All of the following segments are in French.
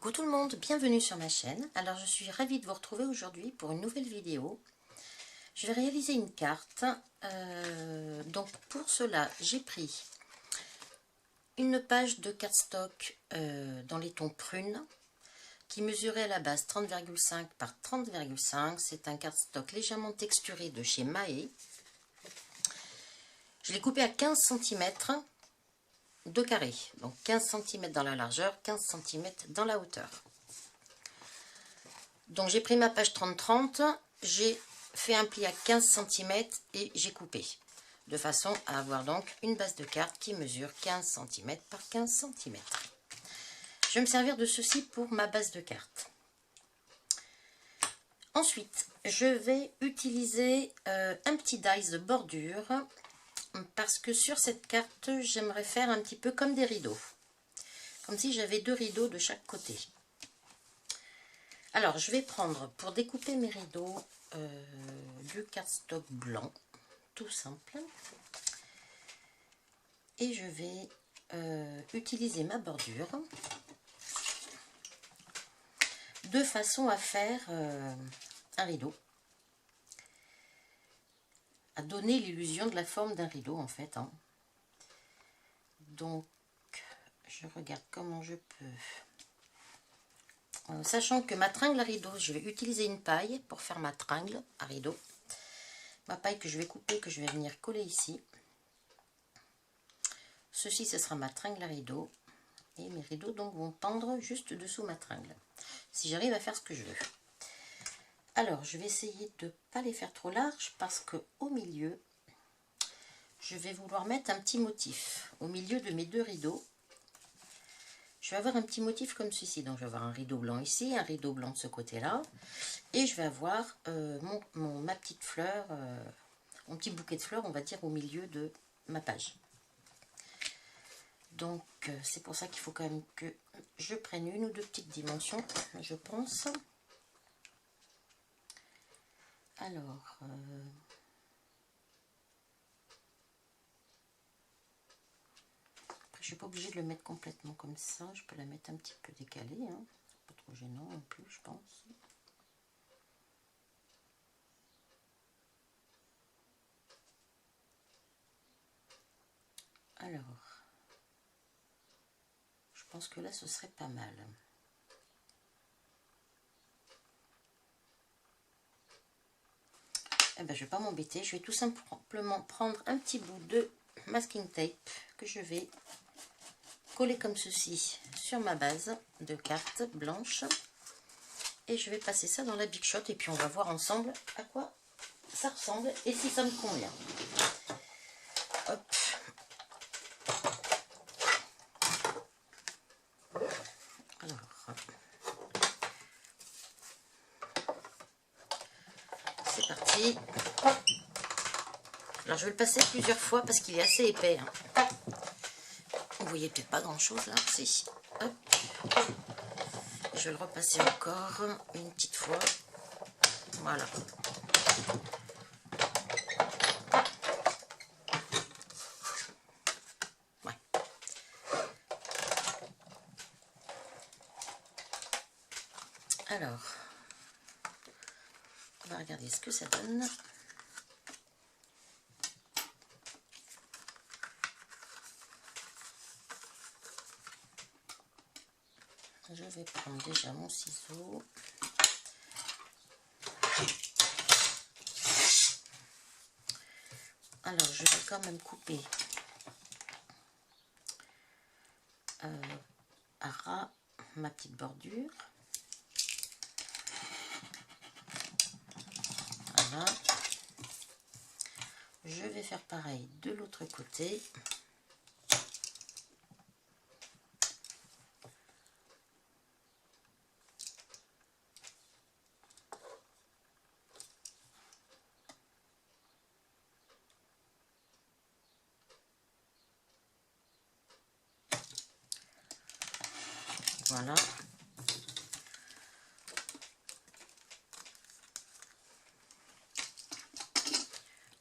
Coucou tout le monde, bienvenue sur ma chaîne. Alors je suis ravie de vous retrouver aujourd'hui pour une nouvelle vidéo. Je vais réaliser une carte. Donc pour cela, j'ai pris une page de cardstock dans les tons prunes qui mesurait à la base 30,5 par 30,5. C'est un cardstock légèrement texturé de chez Mahé. Je l'ai coupé à 15 cm de carré, donc 15 cm dans la largeur, 15 cm dans la hauteur. Donc j'ai pris ma page 30-30, j'ai fait un pli à 15 cm et j'ai coupé, de façon à avoir donc une base de carte qui mesure 15 cm par 15 cm. Je vais me servir de ceci pour ma base de carte. Ensuite, je vais utiliser un petit dies de bordure, parce que sur cette carte, j'aimerais faire un petit peu comme des rideaux. Comme si j'avais deux rideaux de chaque côté. Alors, je vais prendre, pour découper mes rideaux, du cardstock blanc, tout simple. Et je vais utiliser ma bordure, de façon à faire un rideau. À donner l'illusion de la forme d'un rideau, en fait. Donc, je regarde comment je peux... sachant que ma tringle à rideau, je vais utiliser une paille pour faire ma tringle à rideau. Ma paille que je vais couper, que je vais venir coller ici. Ceci, ce sera ma tringle à rideau. Et mes rideaux donc vont pendre juste dessous ma tringle. Si j'arrive à faire ce que je veux. Alors, je vais essayer de ne pas les faire trop larges parce que au milieu, je vais vouloir mettre un petit motif. Au milieu de mes deux rideaux, je vais avoir un petit motif comme ceci. Donc, je vais avoir un rideau blanc ici, un rideau blanc de ce côté-là. Et je vais avoir ma petite fleur, mon petit bouquet de fleurs, on va dire, au milieu de ma page. Donc, c'est pour ça qu'il faut quand même que je prenne une ou deux petites dimensions, je pense. Alors, après, je ne suis pas obligée de le mettre complètement comme ça. Je peux la mettre un petit peu décalée. Pas trop gênant non plus, je pense. Alors, je pense que là, ce serait pas mal. Eh ben, je ne vais pas m'embêter. Je vais tout simplement prendre un petit bout de masking tape que je vais coller comme ceci sur ma base de carte blanche. Et je vais passer ça dans la Big Shot. Et puis, on va voir ensemble à quoi ça ressemble et si ça me convient. Hop. Alors, c'est parti. Alors, je vais le passer plusieurs fois parce qu'il est assez épais. Vous voyez peut-être pas grand chose là. Si. Hop. Je vais le repasser encore une petite fois. Voilà. Ouais. Alors, on va regarder ce que ça donne. Je vais prendre déjà mon ciseau. Alors, je vais quand même couper à ras ma petite bordure. Voilà. Je vais faire pareil de l'autre côté. Voilà.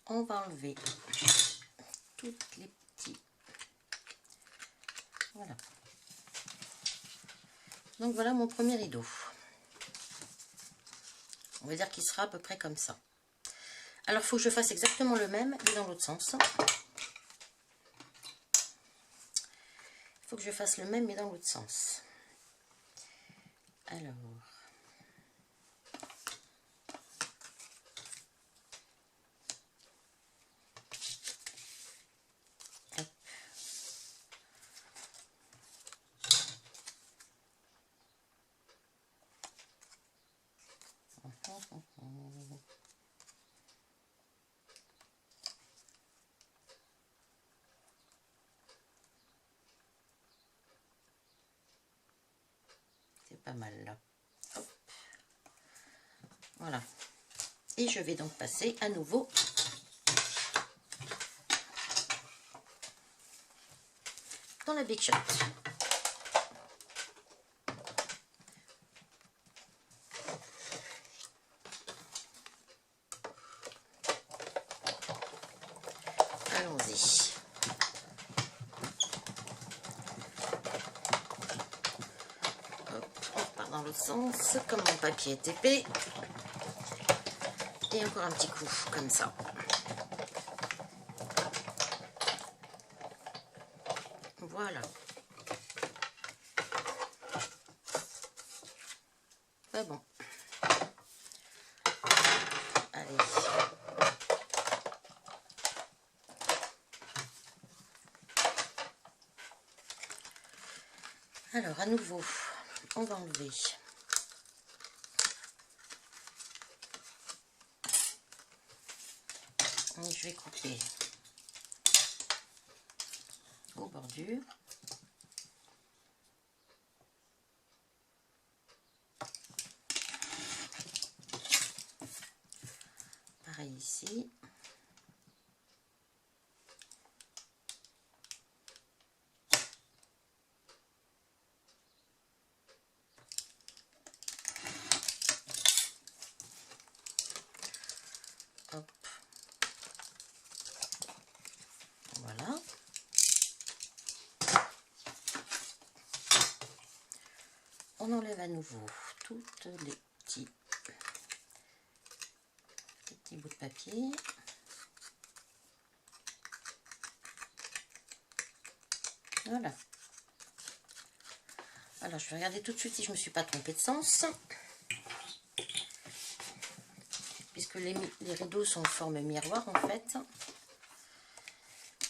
On va enlever toutes les petits. Voilà. Donc voilà mon premier rideau. On va dire qu'il sera à peu près comme ça. Alors il faut que je fasse exactement le même, mais dans l'autre sens. Il faut que je fasse le même, mais dans l'autre sens. Alors... c'est pas mal là. Hop. Voilà. Et je vais donc passer à nouveau dans la Big Shot. Allons-y. On part dans l'autre sens, comme mon papier est épais. Et encore un petit coup, comme ça. Voilà. Pas bon. Allez. Alors, à nouveau, on va enlever. Et je vais couper aux bordures. Pareil ici. Hop. Voilà. On enlève à nouveau toutes les petits bouts de papier. Voilà. Alors je vais regarder tout de suite si je me suis pas trompée de sens. Puisque les rideaux sont en forme miroir en fait.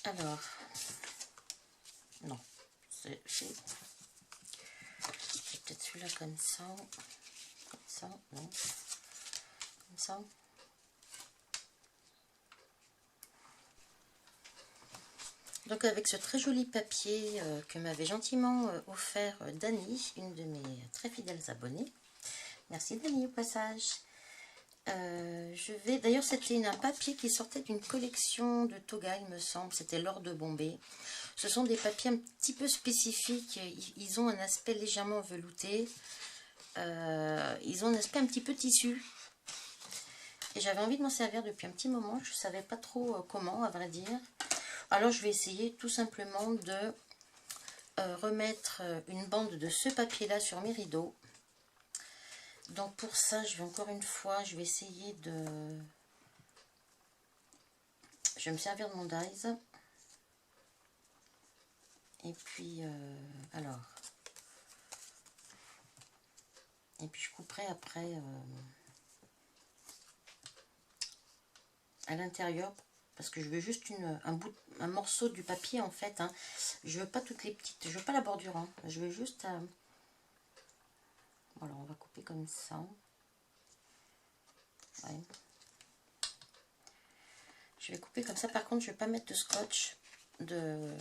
Alors, non, c'est peut-être celui-là comme ça, non, comme ça. Donc avec ce très joli papier que m'avait gentiment offert Dani, une de mes très fidèles abonnées. Merci Dani au passage. D'ailleurs c'était un papier qui sortait d'une collection de Toga il me semble, c'était l'or de Bombay. Ce sont des papiers un petit peu spécifiques, ils ont un aspect légèrement velouté, ils ont un aspect un petit peu tissu. Et j'avais envie de m'en servir depuis un petit moment, je ne savais pas trop comment à vrai dire. Alors je vais essayer tout simplement de remettre une bande de ce papier là sur mes rideaux. Donc pour ça, je vais encore une fois, je vais essayer de... Je vais me servir de mon dies. Et puis, alors... Et puis je couperai après à l'intérieur. Parce que je veux juste un morceau du papier en fait. Hein. Je veux pas toutes les petites... Je veux pas la bordure. Hein. Je veux juste... Voilà, on va couper comme ça. Ouais. Je vais couper comme ça. Par contre, je vais pas mettre de scotch. Voilà,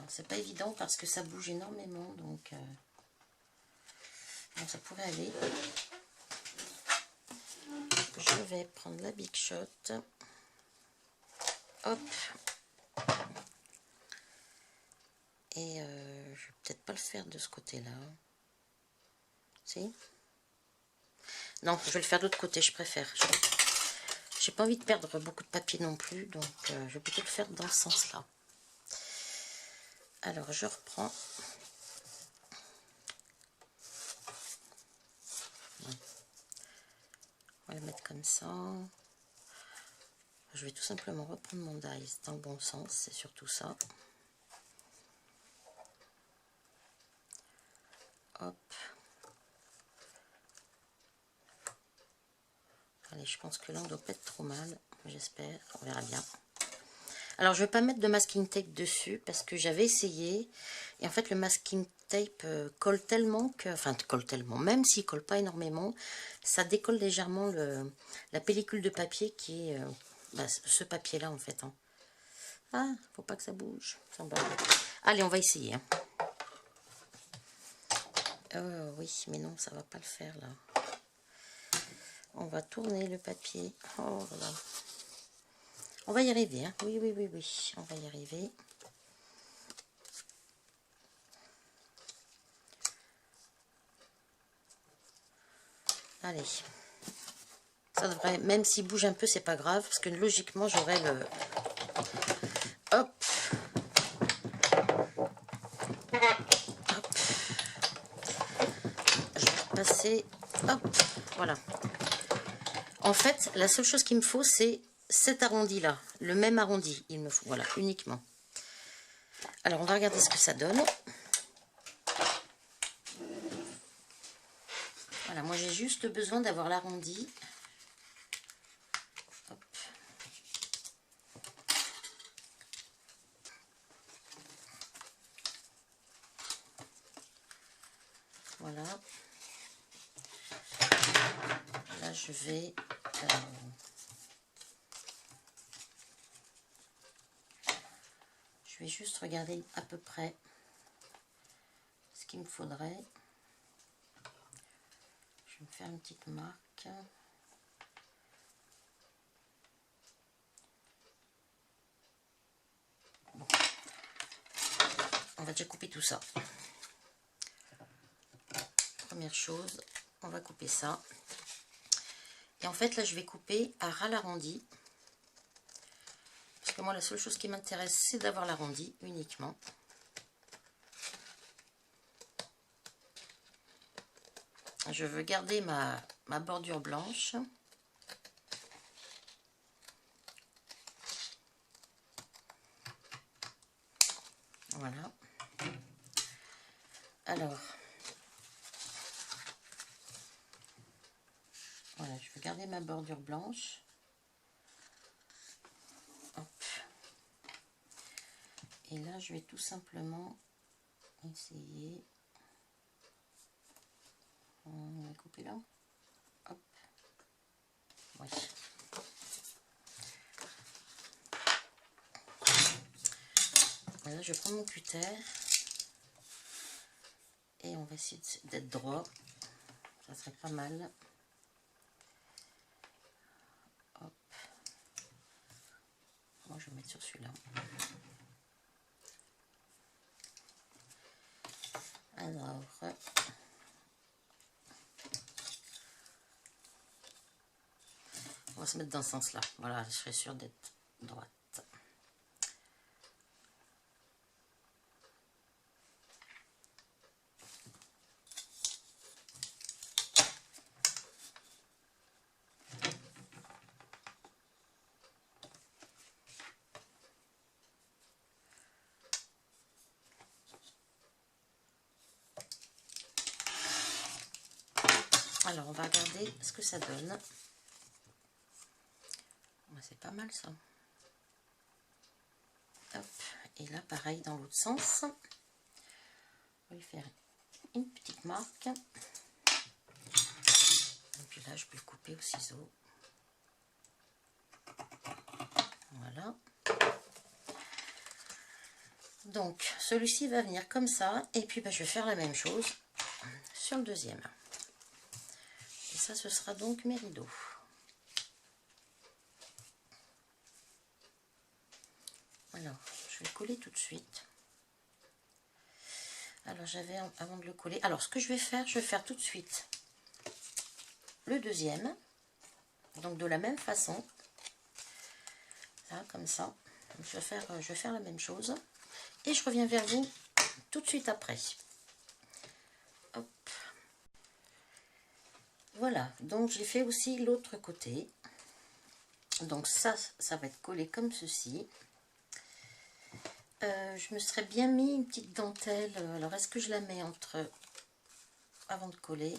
c'est pas évident parce que ça bouge énormément. Donc, bon, ça pourrait aller. Je vais prendre la Big Shot. Hop. Et je vais peut-être pas le faire de ce côté-là. Si? Non, je vais le faire de l'autre côté, je préfère. J'ai pas envie de perdre beaucoup de papier non plus, donc je vais plutôt le faire dans ce sens-là. Alors, je reprends. On va le mettre comme ça. Je vais tout simplement reprendre mon dies dans le bon sens, c'est surtout ça. Hop. Allez, je pense que là, on doit pas être trop mal. J'espère, on verra bien. Alors, je ne vais pas mettre de masking tape dessus parce que j'avais essayé. Et en fait, le masking tape colle tellement que... Enfin, colle tellement. Même s'il ne colle pas énormément, ça décolle légèrement la pellicule de papier qui est... ce papier-là, en fait. Hein. Ah, faut pas que ça bouge. Allez, on va essayer. Hein. Oui, mais non, ça va pas le faire, là. On va tourner le papier. Oh là. On va y arriver, hein. Oui, oui, oui, oui. On va y arriver. Allez. Ça devrait, même s'il bouge un peu, c'est pas grave, parce que logiquement, j'aurai le... Hop. Hop. Je vais repasser. Hop. Voilà. En fait, la seule chose qu'il me faut, c'est cet arrondi-là. Le même arrondi, il me faut. Voilà, uniquement. Alors, on va regarder ce que ça donne. Voilà, moi, j'ai juste besoin d'avoir l'arrondi. Hop. Voilà. Là, je vais... je vais juste regarder à peu près ce qu'il me faudrait. Je vais me faire une petite marque. Bon. On va déjà couper tout ça. Première chose, on va couper ça. Et en fait, là, je vais couper à ras l'arrondi. Parce que moi, la seule chose qui m'intéresse, c'est d'avoir l'arrondi uniquement. Je veux garder ma bordure blanche. Voilà. Alors, voilà, je veux garder ma bordure blanche. Hop. Et là, je vais tout simplement essayer. On va couper là. Hop. Oui. Voilà, je prends mon cutter. Et on va essayer d'être droit. Ça serait pas mal. Hop. Moi, je vais mettre sur celui-là. Alors, on va se mettre dans ce sens-là. Voilà, je serai sûre d'être droite. Alors, on va regarder ce que ça donne. C'est pas mal ça. Hop. Et là, pareil dans l'autre sens. On va lui faire une petite marque. Et puis là, je peux le couper au ciseau. Voilà. Donc, celui-ci va venir comme ça. Et puis, je vais faire la même chose sur le deuxième. Et ça, ce sera donc mes rideaux. Alors, je vais le coller tout de suite. Alors, j'avais, avant de le coller... Alors, ce que je vais faire tout de suite le deuxième. Donc, de la même façon. Là, comme ça. Je vais faire la même chose. Et je reviens vers vous tout de suite après. Hop. Voilà, donc j'ai fait aussi l'autre côté. Donc ça va être collé comme ceci. Je me serais bien mis une petite dentelle. Alors, est-ce que je la mets avant de coller?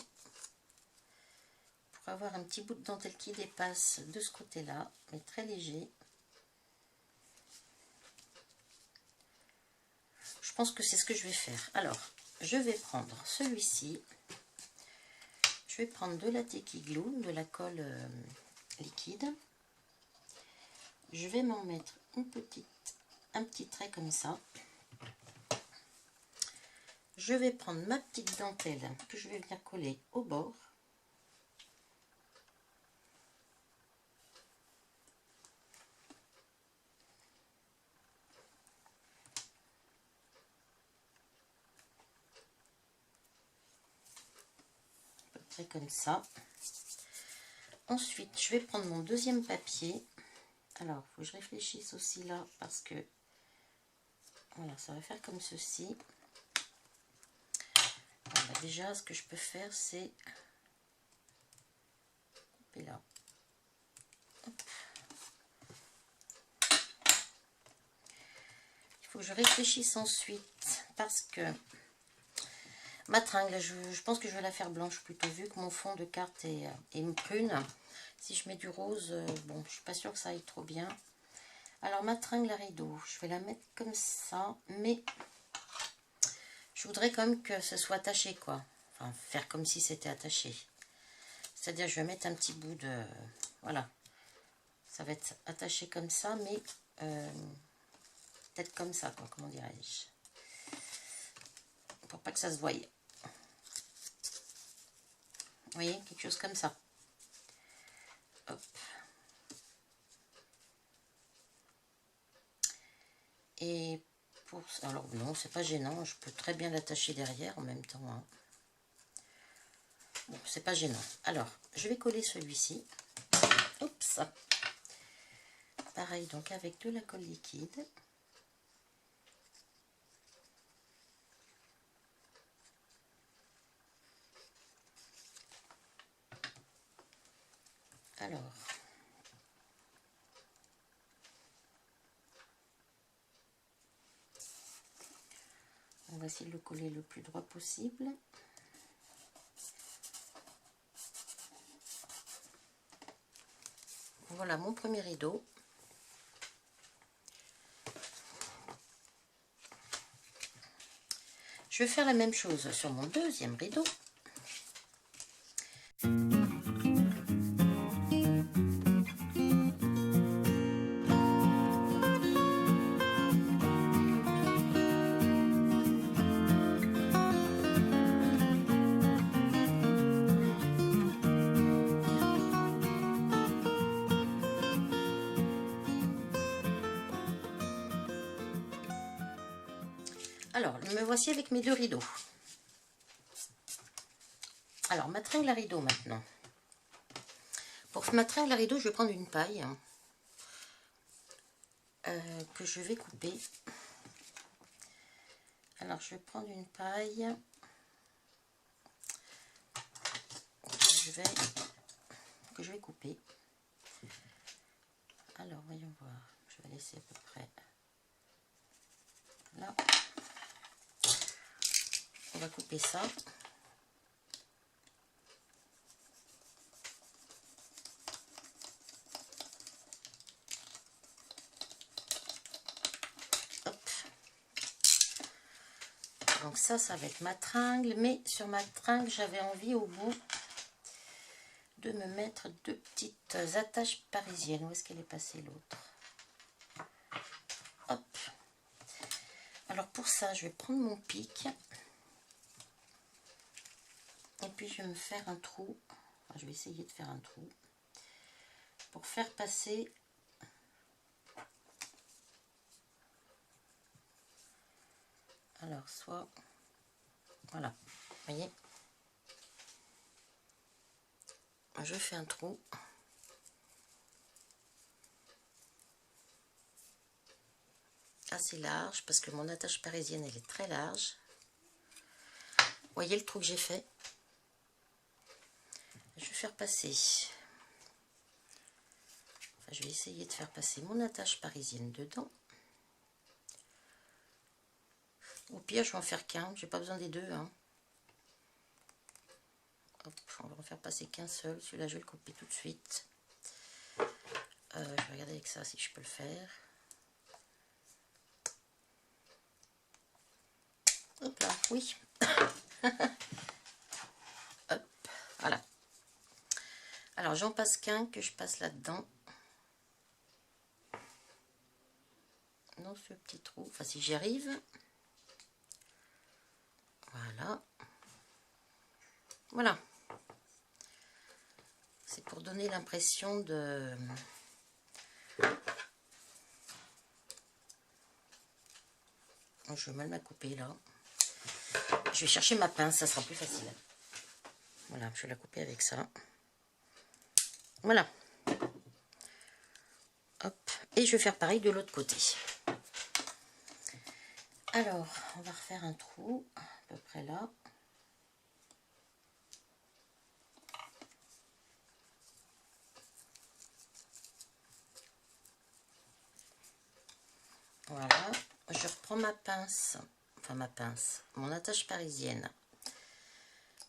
Pour avoir un petit bout de dentelle qui dépasse de ce côté-là, mais très léger. Je pense que c'est ce que je vais faire. Alors, je vais prendre celui-ci. Je vais prendre de la Teki Glue, de la colle liquide. Je vais m'en mettre un petit trait comme ça. Je vais prendre ma petite dentelle que je vais venir coller au bord. À peu près comme ça. Ensuite, je vais prendre mon deuxième papier. Alors, il faut que je réfléchisse aussi là parce que voilà, ça va faire comme ceci. Bon, bah déjà, ce que je peux faire, c'est couper là. Hop. Il faut que je réfléchisse ensuite parce que ma tringle, je pense que je vais la faire blanche plutôt, vu que mon fond de carte est prune. Si je mets du rose, bon, je suis pas sûre que ça aille trop bien. Alors ma tringle à rideau, je vais la mettre comme ça, mais je voudrais quand même que ce soit attaché, quoi. Enfin, faire comme si c'était attaché. C'est-à-dire, je vais mettre un petit bout de... Voilà. Ça va être attaché comme ça, mais peut-être comme ça, quoi, comment dirais-je. Pour pas que ça se voie. Vous voyez, quelque chose comme ça. Hop. Et pour... Alors non, c'est pas gênant. Je peux très bien l'attacher derrière en même temps. Hein. Bon, c'est pas gênant. Alors, je vais coller celui-ci. Oups. Pareil, donc avec de la colle liquide. Alors, on va essayer de le coller le plus droit possible. Voilà mon premier rideau. Je vais faire la même chose sur mon deuxième rideau. Alors, me voici avec mes deux rideaux. Alors, ma tringle à rideau maintenant. Pour ma tringle à rideau, je vais prendre une paille que je vais couper. Alors, je vais prendre une paille que je vais couper. Alors, voyons voir. Je vais laisser à peu près là. On va couper ça. Hop. Donc ça va être ma tringle. Mais sur ma tringle, j'avais envie au bout de me mettre deux petites attaches parisiennes. Où est-ce qu'elle est passée l'autre? Hop. Alors pour ça, je vais prendre mon pic. Et puis je vais me faire un trou. Enfin, je vais essayer de faire un trou. Pour faire passer alors soit voilà, vous voyez, je fais un trou assez large parce que mon attache parisienne elle est très large. Vous voyez le trou que j'ai fait? Je vais faire passer, enfin, je vais essayer de faire passer mon attache parisienne dedans. Au pire je vais en faire qu'un, j'ai pas besoin des deux, hein. Hop, on va en faire passer qu'un seul, celui-là je vais le couper tout de suite. Je vais regarder avec ça si je peux le faire. Hop là, oui. Hop, voilà. Alors j'en passe qu'un que je passe là-dedans. Dans ce petit trou, enfin si j'y arrive. Voilà. Voilà. C'est pour donner l'impression de... Je vais mal la couper là. Je vais chercher ma pince, ça sera plus facile. Voilà, je vais la couper avec ça. Voilà. Hop. Et je vais faire pareil de l'autre côté. Alors, on va refaire un trou à peu près là. Voilà. Je reprends ma pince, enfin ma pince, mon attache parisienne.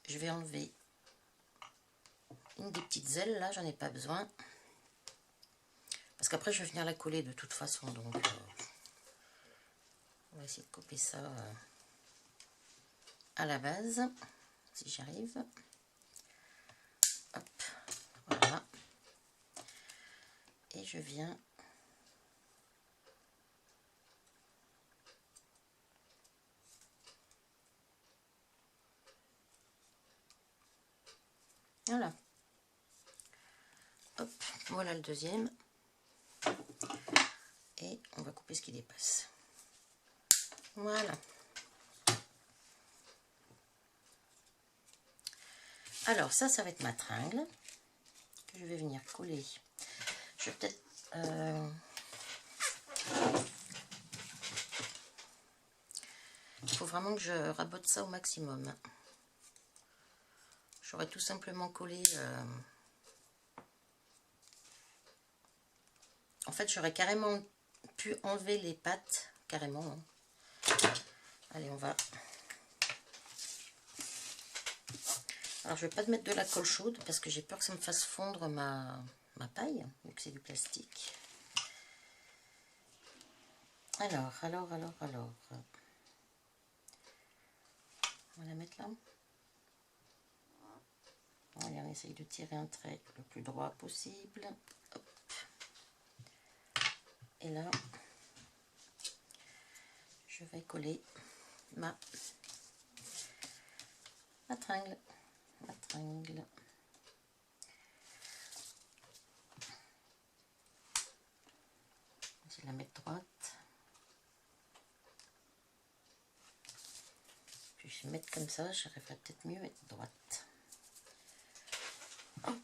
Je vais enlever une des petites ailes là, j'en ai pas besoin. Parce qu'après je vais venir la coller de toute façon, donc on va essayer de couper ça à la base, si j'y arrive. Hop, voilà. Et je viens voilà. Hop, voilà le deuxième. Et on va couper ce qui dépasse. Voilà. Alors ça va être ma tringle que je vais venir coller. Je vais peut-être il faut vraiment que je rabote ça au maximum. J'aurais tout simplement collé en fait j'aurais carrément pu enlever les pattes carrément, hein. Allez, on va... Alors je vais pas te mettre de la colle chaude parce que j'ai peur que ça me fasse fondre ma paille, vu que c'est du plastique. Alors. On va la mettre là. Allez, on essaye de tirer un trait le plus droit possible. Hop. Et là, je vais coller ma tringle. Je vais la mettre droite. Puis je vais mettre comme ça, j'arriverai peut-être mieux à mettre droite. Hop.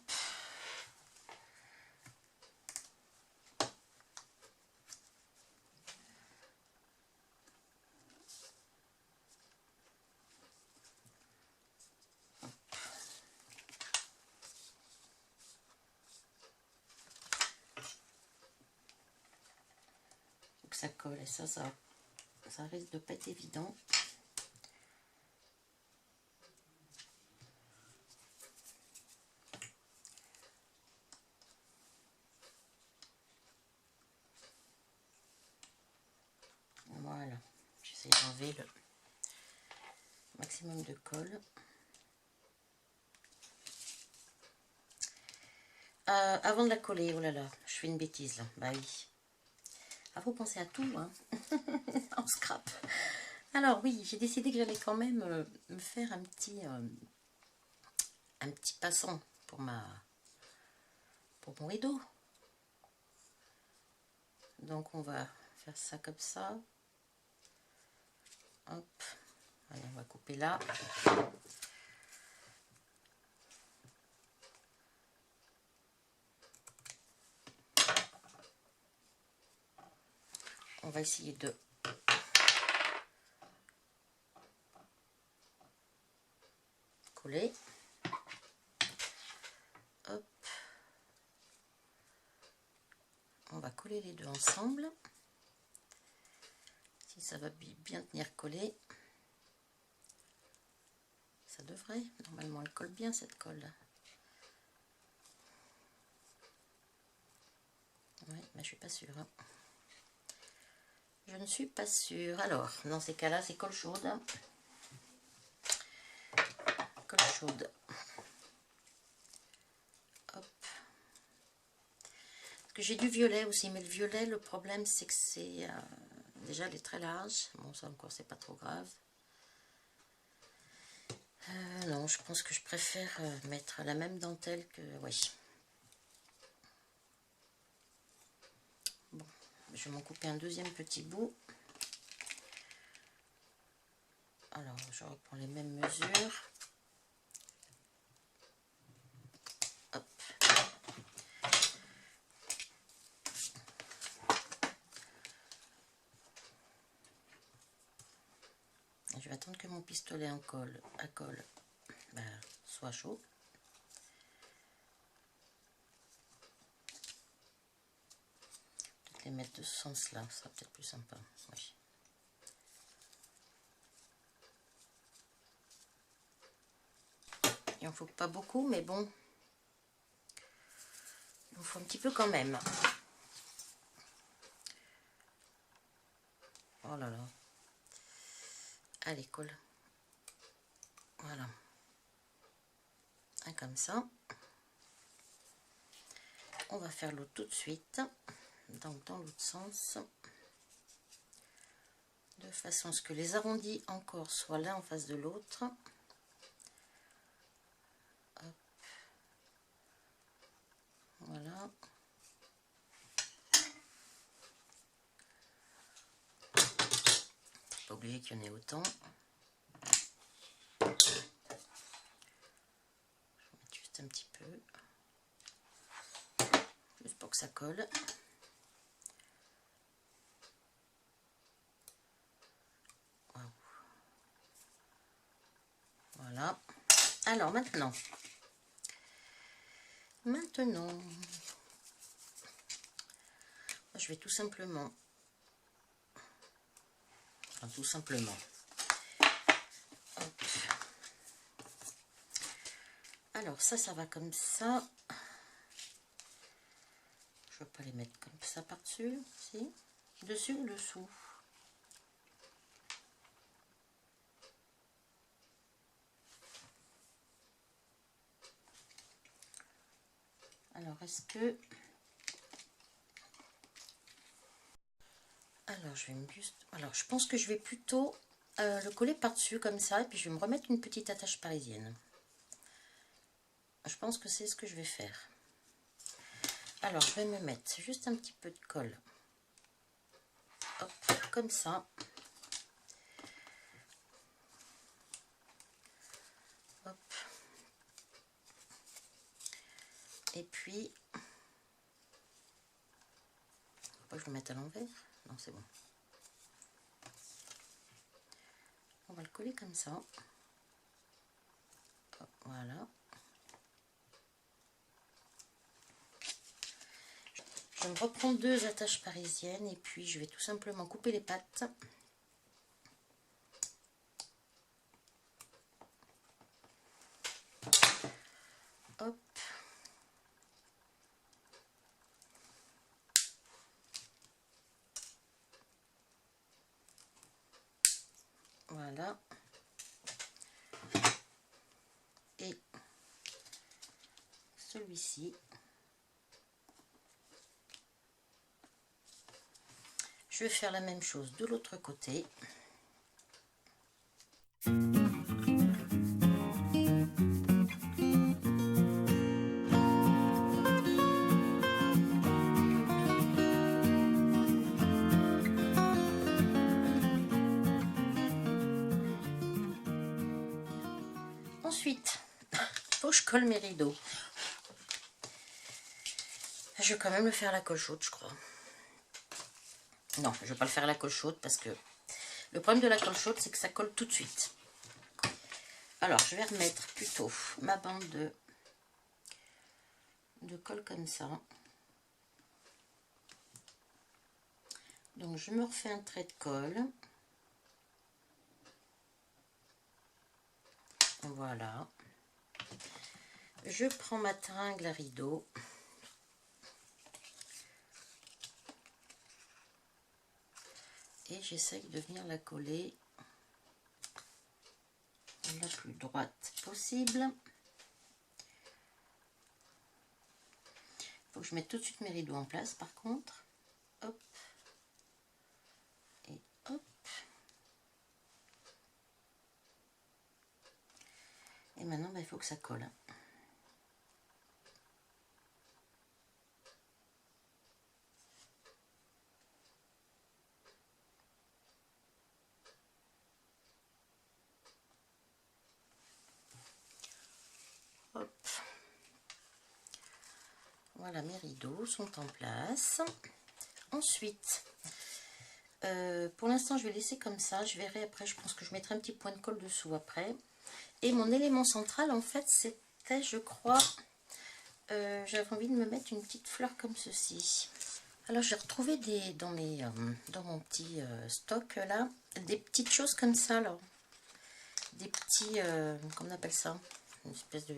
Faut que ça colle et ça risque de pas être évident. Voilà, j'essaie d'enlever le maximum de colle. Avant de la coller, oh là là, je fais une bêtise là, bah oui. Ah, faut penser à tout, hein. En scrap. Alors oui, j'ai décidé que j'allais quand même me faire un petit passant pour mon rideau. Donc on va faire ça comme ça. Hop, allez, on va couper là. On va essayer de coller. Hop. On va coller les deux ensemble. Si ça va bien tenir collé. Ça devrait. Normalement, elle colle bien cette colle. Oui, mais je suis pas sûre. Hein. Je ne suis pas sûre. Alors, dans ces cas-là, c'est colle chaude. Colle chaude. Hop. Parce que j'ai du violet aussi, mais le violet, le problème, c'est que c'est... déjà, elle est très large. Bon, ça encore, c'est pas trop grave. Non, je pense que je préfère mettre la même dentelle que... Oui. Bon, je vais m'en couper un deuxième petit bout. Alors, je reprends les mêmes mesures. Hop. Je vais attendre que mon pistolet à colle soit chaud. Peut-être les mettre de ce sens-là, ça sera peut-être plus sympa. Oui. Il en faut pas beaucoup, mais bon, il en faut un petit peu quand même. Oh là là. Allez, colle. Voilà. Un comme ça. On va faire l'autre tout de suite. Donc dans l'autre sens. De façon à ce que les arrondis encore soient l'un en face de l'autre. Voilà. Pas oublier qu'il y en ait autant. Je vais mettre juste un petit peu. Juste pour que ça colle. Wow. Voilà. Alors maintenant, je vais tout simplement, hop. Alors ça va comme ça. Je ne vais pas les mettre comme ça par-dessus, si, dessus ou dessous. Alors, est-ce que... Alors, je vais me juste... Alors, je pense que je vais plutôt le coller par-dessus, comme ça, et puis je vais me remettre une petite attache parisienne. Je pense que c'est ce que je vais faire. Alors, je vais me mettre juste un petit peu de colle. Hop, comme ça. Hop. Et puis... Faut pas que je le mette à l'envers. Non, c'est bon. On va le coller comme ça. Hop, voilà. Je vais me reprendre 2 attaches parisiennes et puis je vais tout simplement couper les pattes. Hop. Voilà. Et celui-ci. Je vais faire la même chose de l'autre côté. Ensuite, faut que je colle mes rideaux. Je vais quand même le faire à la colle chaude, je crois. Non, je ne vais pas le faire à la colle chaude parce que le problème de la colle chaude, c'est que ça colle tout de suite. Alors, je vais remettre plutôt ma bande de colle comme ça. Donc, je me refais un trait de colle. Voilà. Je prends ma tringle à rideau. Et j'essaye de venir la coller la plus droite possible. Il faut que je mette tout de suite mes rideaux en place par contre. Hop. Et hop. Et maintenant, il faut que ça colle. Hop. Voilà, mes rideaux sont en place. Ensuite, pour l'instant, je vais laisser comme ça. Je verrai après, je pense que je mettrai un petit point de colle dessous après. Et mon élément central, en fait, c'était, je crois, j'avais envie de me mettre une petite fleur comme ceci. Alors, j'ai retrouvé dans mon petit stock, là, des petites choses comme ça, là. Des petits, comment on appelle ça? Une espèce de...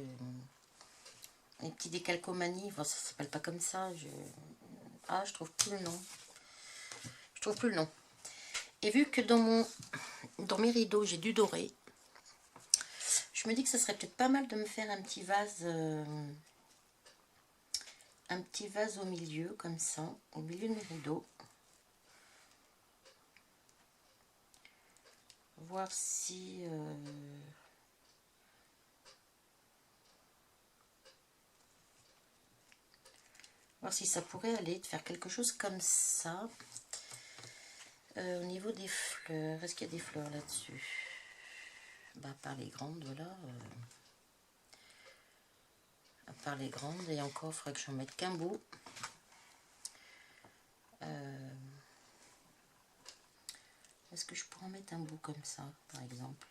Les petits décalcomanies, enfin, ça s'appelle pas comme ça. Je trouve plus le nom. Je trouve plus le nom. Et vu que dans mes rideaux, j'ai du doré, je me dis que ça serait peut-être pas mal de me faire un petit vase au milieu, comme ça, au milieu de mes rideaux. Voir si... voir si ça pourrait aller, de faire quelque chose comme ça. Au niveau des fleurs, est-ce qu'il y a des fleurs là-dessus? Bah, à part les grandes, là. À part les grandes, et encore, il faudrait que j'en mette qu'un bout. Est-ce que je pourrais en mettre un bout comme ça, par exemple?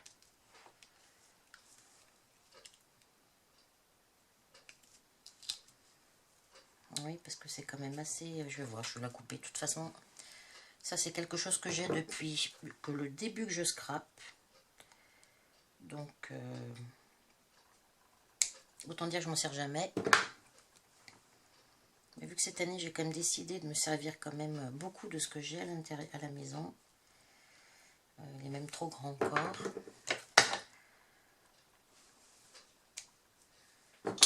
Oui, parce que c'est quand même assez... Je vais voir, je vais la couper. De toute façon, ça c'est quelque chose que j'ai depuis que le début que je scrape. Donc, autant dire que je m'en sers jamais. Mais vu que cette année, j'ai quand même décidé de me servir quand même beaucoup de ce que j'ai à l'intérieur, à la maison. Il est même trop grand encore. Hop.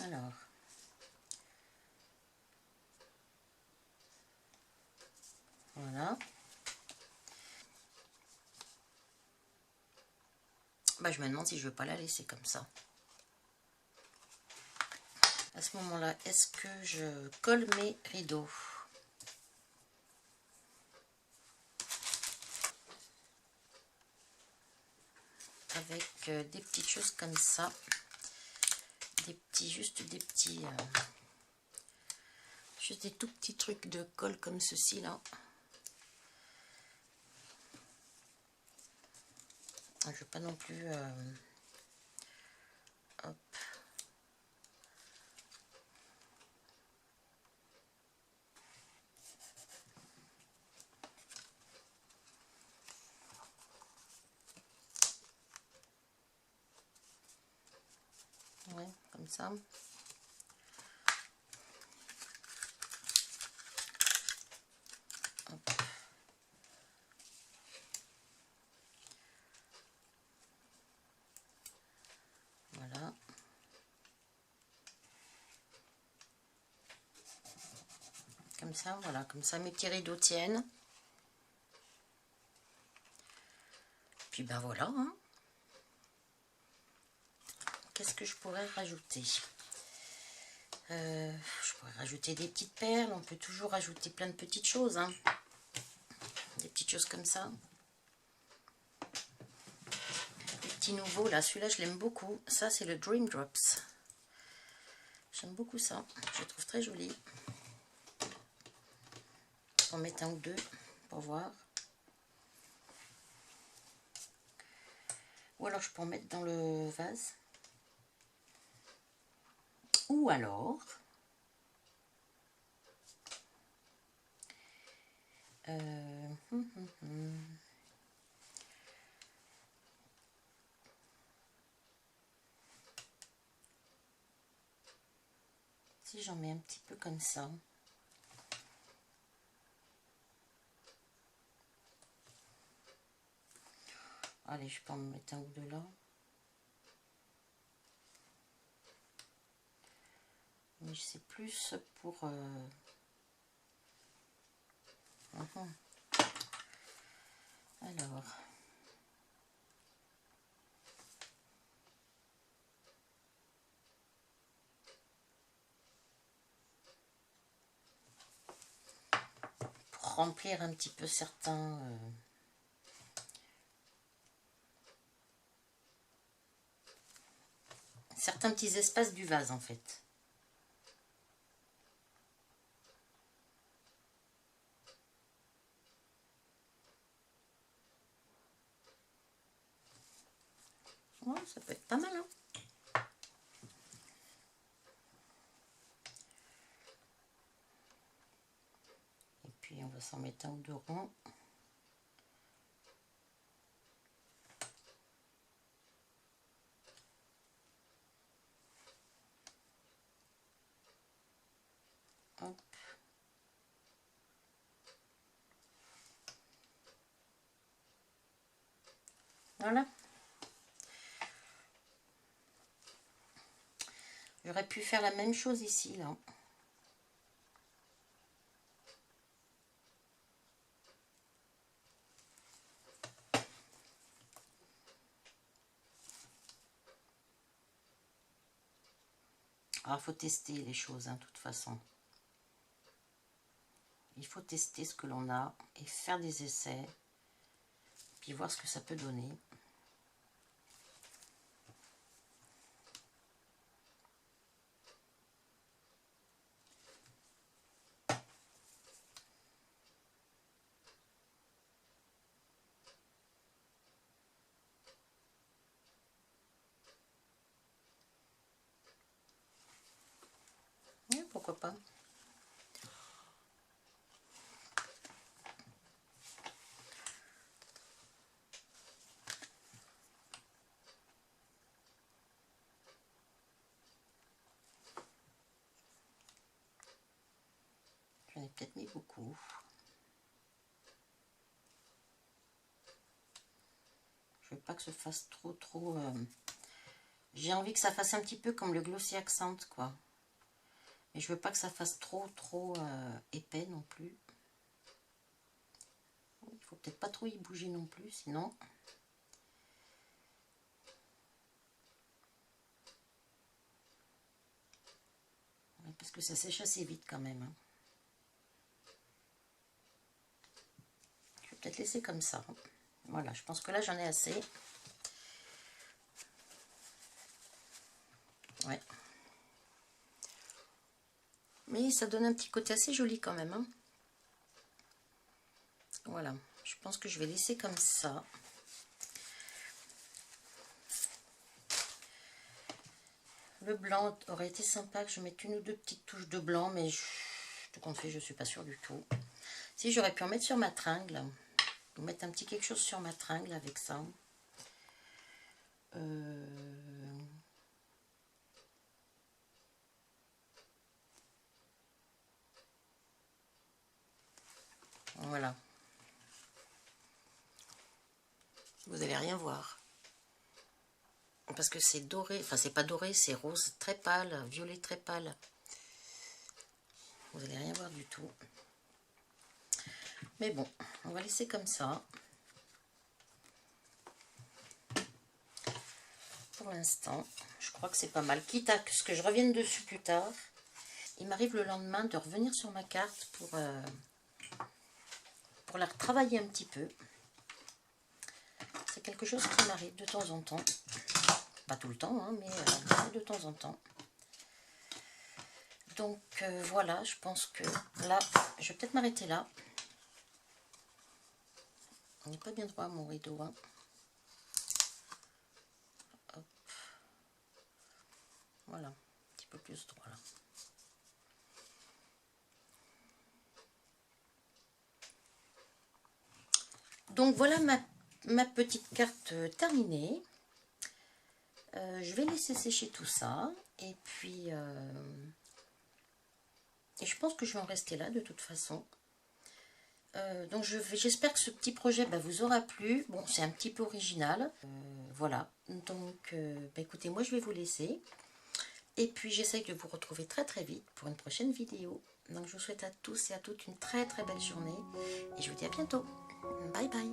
Alors. Voilà. Bah, je me demande si je ne veux pas la laisser comme ça. À ce moment-là, est-ce que je colle mes rideaux? Avec des petites choses comme ça. Juste des tout petits trucs de colle comme ceci là. Je ne veux pas non plus... hop. Ouais, comme ça. Hop. Voilà. Comme ça, voilà. Comme ça, mes petits rideaux tiennent. Puis ben voilà. Hein. Qu'est-ce que je pourrais rajouter? Je pourrais rajouter des petites perles. On peut toujours rajouter plein de petites choses. Hein. Des petites choses comme ça. Les petits nouveaux, là. Celui-là, je l'aime beaucoup. Ça, c'est le Dream Drops. J'aime beaucoup ça. Je le trouve très joli. On va en mettre un ou deux pour voir. Ou alors je peux en mettre dans le vase. Ou alors... Si j'en mets un petit peu comme ça. Allez, je peux en mettre un ou deux là. Mais c'est plus pour... Alors... Pour remplir un petit peu certains... certains petits espaces du vase en fait. Ouais, ça peut être pas mal, hein. Et puis on va s'en mettre un ou deux ronds. Hop. Voilà. J'aurais pu faire la même chose ici, là. Alors, il faut tester les choses, hein, de toute façon. Il faut tester ce que l'on a et faire des essais, puis voir ce que ça peut donner. Ouais, pourquoi pas. J'en ai peut-être mis beaucoup. Je veux pas que ça fasse trop... J'ai envie que ça fasse un petit peu comme le Glossy Accent, quoi. Mais je veux pas que ça fasse trop épais non plus. Il faut peut-être pas trop y bouger non plus, sinon... Parce que ça sèche assez vite quand même, hein. Je vais peut-être laisser comme ça. Voilà, je pense que là j'en ai assez. Ouais. Mais ça donne un petit côté assez joli quand même, hein. Voilà, je pense que je vais laisser comme ça. Le blanc aurait été sympa que je mette une ou deux petites touches de blanc, mais tout compte fait, je ne suis pas sûre du tout. Si j'aurais pu en mettre sur ma tringle, mettre un petit quelque chose sur ma tringle avec ça. Voilà. Vous n'allez rien voir. Parce que c'est doré, enfin c'est pas doré, c'est rose très pâle, violet très pâle. Vous n'allez rien voir du tout. Mais bon, on va laisser comme ça. Pour l'instant, je crois que c'est pas mal. Quitte à ce que je revienne dessus plus tard. Il m'arrive le lendemain de revenir sur ma carte pour la retravailler un petit peu. C'est quelque chose qui m'arrive de temps en temps. Pas tout le temps, hein, mais de temps en temps. Donc voilà, je pense que là, je vais peut-être m'arrêter là. On n'est pas bien droit à mon rideau, hein. Voilà, un petit peu plus droit là. Donc voilà ma petite carte terminée. Je vais laisser sécher tout ça. Et puis, et je pense que je vais en rester là de toute façon. Donc j'espère que ce petit projet vous aura plu. Bon, c'est un petit peu original. Voilà. Donc, écoutez, moi je vais vous laisser. Et puis j'essaye de vous retrouver très très vite pour une prochaine vidéo. Donc je vous souhaite à tous et à toutes une très très belle journée. Et je vous dis à bientôt. Bye bye.